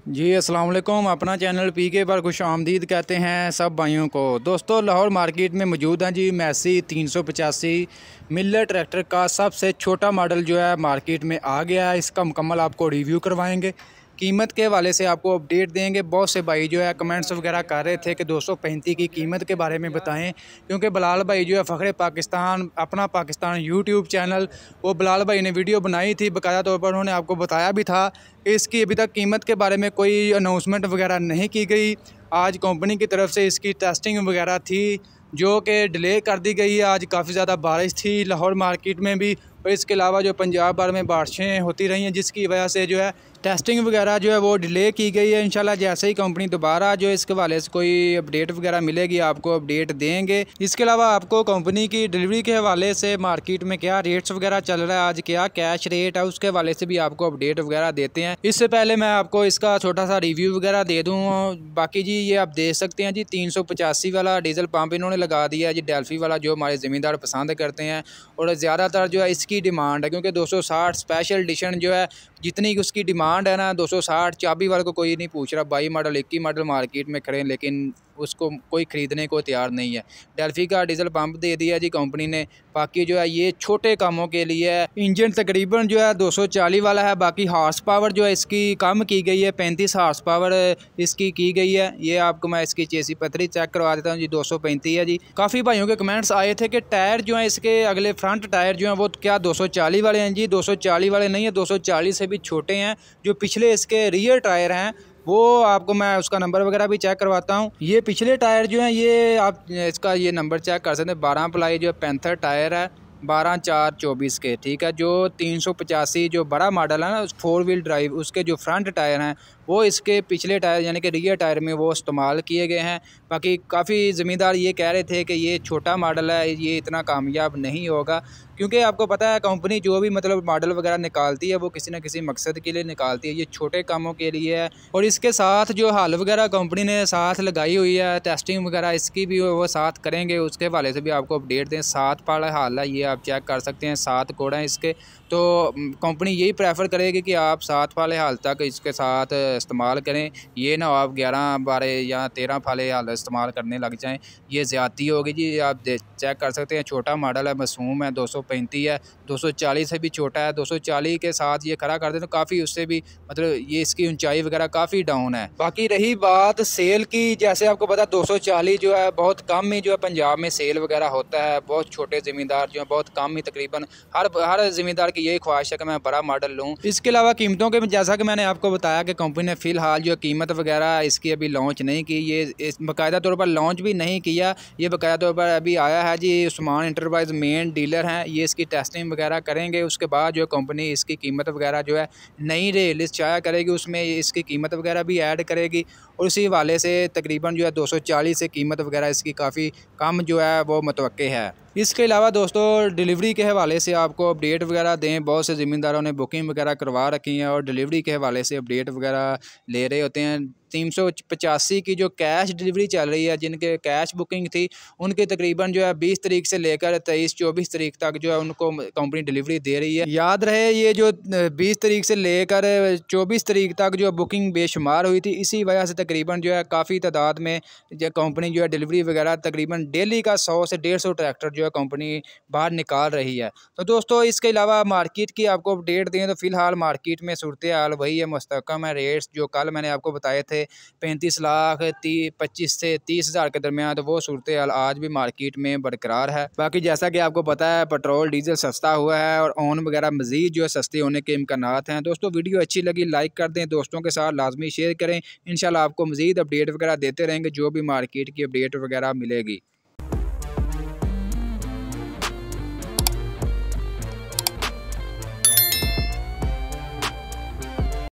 जी अस्सलाम वालेकुम। अपना चैनल पीके पर खुश आमदीद कहते हैं सब भाइयों को। दोस्तों लाहौर मार्केट में मौजूद हैं जी मैसी 385 मिलर ट्रैक्टर का सबसे छोटा मॉडल जो है मार्केट में आ गया है। इसका मुकम्मल आपको रिव्यू करवाएंगे, कीमत के हवाले से आपको अपडेट देंगे। बहुत से भाई जो है कमेंट्स वगैरह कर रहे थे कि 235 की कीमत के बारे में बताएं, क्योंकि बिलाल भाई जो है फ़ख्र पाकिस्तान अपना पाकिस्तान यूट्यूब चैनल, वो बिलाल भाई ने वीडियो बनाई थी, बाकायदा तौर पर उन्होंने आपको बताया भी था कि इसकी अभी तक कीमत के बारे में कोई अनाउंसमेंट वगैरह नहीं की गई। आज कंपनी की तरफ से इसकी टेस्टिंग वगैरह थी जो कि डिले कर दी गई है। आज काफ़ी ज़्यादा बारिश थी लाहौर मार्केट में भी, और इसके अलावा जो पंजाब भर में बारिशें होती रही हैं जिसकी वजह से जो है टेस्टिंग वगैरह जो है वो डिले की गई है। इंशाल्लाह जैसे ही कंपनी दोबारा जो इसके हवाले से कोई अपडेट वगैरह मिलेगी आपको अपडेट देंगे। इसके अलावा आपको कंपनी की डिलीवरी के हवाले से मार्केट में क्या रेट्स वगैरह चल रहा है, आज क्या कैश रेट है, उसके हवाले से भी आपको अपडेट वगैरह देते हैं। इससे पहले मैं आपको इसका छोटा सा रिव्यू वगैरह दे दूँ। बाकी जी ये आप देख सकते हैं जी 385 वाला डीजल पंप इन्होंने लगा दिया है जी, डेल्फी वाला, जो हमारे ज़मींदार पसंद करते हैं और ज़्यादातर जो है इसकी डिमांड है, क्योंकि 260 स्पेशल एडिशन जो है जितनी उसकी डिमांड है ना, 260 चाबी वाले को कोई नहीं पूछ रहा। 22 मॉडल 21 मॉडल मार्केट में खड़े हैं लेकिन उसको कोई ख़रीदने को तैयार नहीं है। डेल्फी का डीजल पंप दे दिया जी कंपनी ने। बाकी जो है ये छोटे कामों के लिए है। इंजन तकरीबन जो है 240 वाला है। बाकी हार्स पावर जो है इसकी कम की गई है, 35 हार्स पावर इसकी की गई है। ये आपको मैं इसकी चेसी पथरी चेक करवा देता हूँ जी, 235 है जी। काफ़ी भाइयों के कमेंट्स आए थे कि टायर जो है इसके अगले फ्रंट टायर जो हैं वो क्या 240 वाले हैं जी। 240 वाले नहीं है, 240 से भी छोटे हैं। जो पिछले इसके रियर टायर हैं वो आपको मैं उसका नंबर वगैरह भी चेक करवाता हूँ। ये पिछले टायर जो हैं ये आप इसका ये नंबर चेक कर सकते हैं। 12 प्लाई जो पैंथर टायर है, 12/4/24 के, ठीक है। जो 385 जो बड़ा मॉडल है ना 4 व्हील ड्राइव, उसके जो फ्रंट टायर हैं वो इसके पिछले टायर यानी कि रियर टायर में वो इस्तेमाल किए गए हैं। बाकी काफ़ी ज़मींदार ये कह रहे थे कि ये छोटा मॉडल है, ये इतना कामयाब नहीं होगा, क्योंकि आपको पता है कंपनी जो भी मतलब मॉडल वगैरह निकालती है वो किसी न किसी मकसद के लिए निकालती है। ये छोटे कामों के लिए है। और इसके साथ जो हल वगैरह कंपनी ने साथ लगाई हुई है, टेस्टिंग वगैरह इसकी भी वो साथ करेंगे, उसके हवाले से भी आपको अपडेट दें। 7 वाला हल है, ये आप चेक कर सकते हैं, 7 कोड हैं इसके। तो कंपनी यही प्रेफर करेगी कि आप 7 वाले हाल तक इसके साथ इस्तेमाल करें। ये ना आप 11, 12 या 13 वाले हाल इस्तेमाल करने लग जाएं, ये ज़्यादती होगी जी। आप चेक कर सकते हैं, छोटा मॉडल है, मासूम है, 235 है, 240 से भी छोटा है। 240 के साथ ये खड़ा कर दें तो काफ़ी उससे भी मतलब ये इसकी ऊंचाई वगैरह काफ़ी डाउन है। बाकी रही बात सेल की, जैसे आपको पता 240 जो है बहुत कम ही जो है पंजाब में सेल वगैरह होता है। बहुत छोटे ज़मींदार जो है बहुत कम ही, तकरीबन हर ज़मींदार की यही ख्वाहिश है कि मैं बड़ा मॉडल लूँ। इसके अलावा कीमतों के जैसा कि मैंने आपको बताया कि कंपनी ने फ़िलहाल जो कीमत वगैरह इसकी अभी लॉन्च नहीं की, ये बाकायदा तौर पर लॉन्च भी नहीं किया। ये बाकायदा तौर पर अभी आया है जी। उस्मान एंटरप्राइज मेन डीलर हैं, ये इसकी टेस्टिंग वगैरह करेंगे। उसके बाद जो कंपनी इसकी कीमत वगैरह जो है नई लिस्ट शाया करेगी, उसमें इसकी कीमत वगैरह भी ऐड करेगी। और उसी हवाले से तकरीबन जो है 240 से कीमत वगैरह इसकी काफ़ी कम जो है वो मुतवक्के है। इसके अलावा दोस्तों डिलीवरी के हवाले से आपको अपडेट वगैरह दें। बहुत से ज़मींदारों ने बुकिंग वगैरह करवा रखी है और डिलीवरी के हवाले से अपडेट वगैरह ले रहे होते हैं। 385 की जो कैश डिलीवरी चल रही है, जिनके कैश बुकिंग थी उनके तकरीबन जो है 20 तारीख से लेकर 23-24 तारीख तक जो है उनको कंपनी डिलीवरी दे रही है। याद रहे ये जो 20 तारीख से लेकर 24 तारीख तक जो बुकिंग बेशुमार हुई थी, इसी वजह से तकरीबन जो है काफ़ी तादाद में जो कंपनी जो है डिलीवरी वगैरह तकरीबन डेली का 100 से 150 ट्रैक्टर जो है कंपनी बाहर निकाल रही है। तो दोस्तों इसके अलावा मार्केट की आपको अपडेट दें तो फ़िलहाल मार्केट में सूरत हाल वही है, मुस्तकम है। रेट्स जो कल मैंने आपको बताए थे 35 लाख 25 से 30 हज़ार के दरमियान, तो वो सूरत हाल आज भी मार्केट में बरकरार है। बाकी जैसा कि आपको पता है पेट्रोल डीजल सस्ता हुआ है और ऑन वगैरह मज़ीद जो है सस्ते होने के इम्कानात हैं। दोस्तों वीडियो अच्छी लगी लाइक कर दें, दोस्तों के साथ लाजमी शेयर करें। इंशाल्लाह आपको मज़ीद अपडेट वगैरह देते रहेंगे जो भी मार्केट की अपडेट वगैरह मिलेगी।